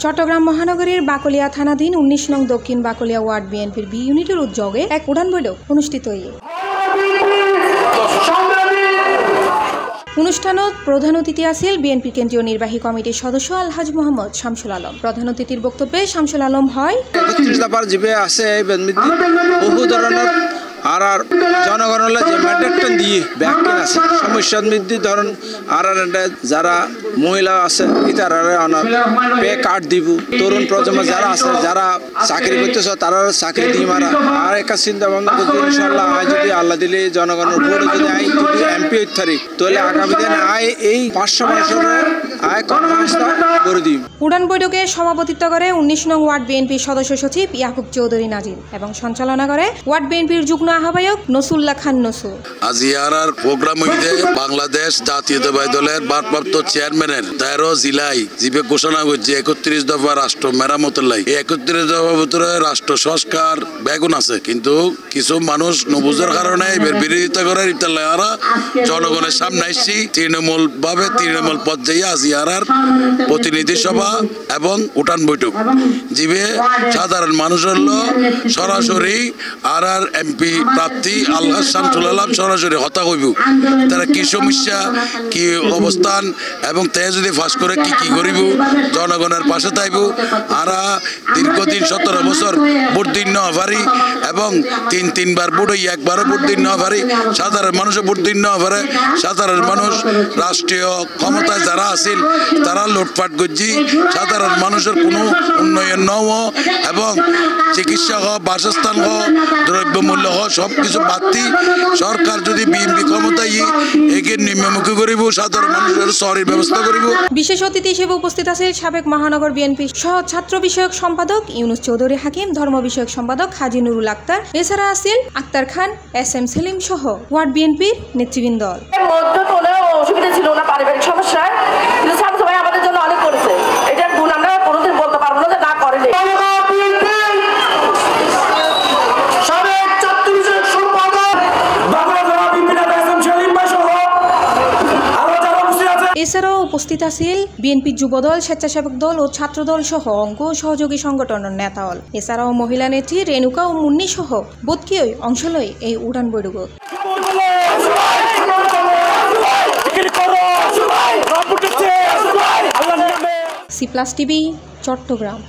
চট্টগ্রাম মহানগরীর বাকলিয়া থানাধীন ১৯ নং দক্ষিণ বাকলিয়া ওয়ার্ড বিএনপির বি ইউনিটের উদ্যোগে এক উড়ান বৈঠক অনুষ্ঠিত হয়ে অনুষ্ঠানত প্রধান অতিথি আছেন বিএনপি কেন্দ্রীয় নির্বাহী কমিটির সদস্য আলহাজ মোহাম্মদ শামসুল আলম। প্রধান অতিথির বক্তব্যে শামসুল আলম হয় ৩১ দফার জিবে আছে বহু ধরনের আর জনগণের যে ম্যান্ডেটটা দিয়ে ব্যাখ্যান আছে সমস্যার মধ্যে ধরুন আর যারা মহিলা আছে তারা পে কার্ড দিব, তরুণ প্রজন্ম যারা আছে যারা চাকরি করতেছে তারা চাকরি দিয়ে মারা আর একটা চিন্তা ভাবনা করছি ইনশাল্লাহ আয় যদি আল্লাহ দিলে জনগণের ভোটে যদি আই যদি এমপি হইতে পারি তাহলে আগামী দিনে আয় এই ৫০০ মানুষের আয় কর্মসংস্থান করে দিই। উড়ান বৈঠকে সভাপতিত্ব করে ১৯ নং ওয়ার্ড বিএনপির সদস্য সচিব ইয়াকুব চৌধুরী নাজির এবং সঞ্চালনা করে ওয়ার্ড বিএনপির যুগ্ম আহ্বায়ক নসুল্লাহ খান নসু। আজ ইয়ারার প্রোগ্রাম হইতে বাংলাদেশ জাতীয়তাবাদী দলের ভারপ্রাপ্ত চেয়ারম্যানের ১৩ জেলায় জিবে ঘোষণা করছে ৩১ দফা রাষ্ট্র মেরামতের লাই। এই ৩১ দফার ভিতরে রাষ্ট্র সংস্কার বেগুন আছে, কিন্তু কিছু মানুষ নবুজের কারণে এর বিরোধিতা করে ইতারা জনগণের সামনে আসছি তৃণমূল ভাবে তৃণমূল পর্যায়ে আজ ইয়ারার প্রতিনিধি সভা এবং উঠান বৈঠক জিবে সাধারণ মানুষের সরাসরি আর এমপি প্রার্থী আলহাজ শামসুল আলম সরাসরি হতা হইব তারা কি সমস্যা কি অবস্থান এবং তে যদি ফাঁস করে কি কি করিব জনগণের পাশে থাকব। আর দীর্ঘদিন ১৭ বছর ভোট দিন নেওয়া পারি এবং তিনবার ভোট হই একবারও ভোট দিন নেওয়া পারি সাধারণ মানুষের ভোট দিন নেওয়া পারে। সাধারণ মানুষ রাষ্ট্রীয় ক্ষমতায় যারা আছিল তারা লুটপাট করছি, সাধারণ মানুষের কোনো উন্নয়ন নও এবং চিকিৎসা হোক বাসস্থান হোক দ্রব্যমূল্য হোক সবকিছু বাড়তি সরকার যদি বিএনপি ক্ষমতায় একে নিম্নমুখী করিব সাধারণ মানুষের শহরের ব্যবস্থা করিব। বিশেষ অতিথি হিসেবে উপস্থিত আছেন সাবেক মহানগর বিএনপি সহ ছাত্র বিষয়ক সম্পাদক ইউনুস চৌধুরী হাকিম, ধর্ম বিষয়ক সম্পাদক হাজি নুরুল আক্তার, এছাড়া আছেন আক্তার খান, SM সেলিম সহ ওয়ার্ড বিএনপির নেতৃবৃন্দ। অসুবিধা ছিল না পারিবারিক সমস্যায়, কিন্তু শামসু ভাই আমাদের জন্য অনেক করেছে। এটার গুণ আমরা কোনোদিন বলতে পারবো না যে না করেনি। এছাড়াও উপস্থিত আছেন বিএনপি যুবদল, স্বেচ্ছাসেবক দল ও ছাত্রদল সহ অঙ্গ সহযোগী সংগঠনের নেতাদল। এছাড়াও মহিলা নেত্রী রেণুকা ও মুন্নি সহ বোধকেই অংশ লয় এই উড়ান বৈঠক। C+ TV Chittagong.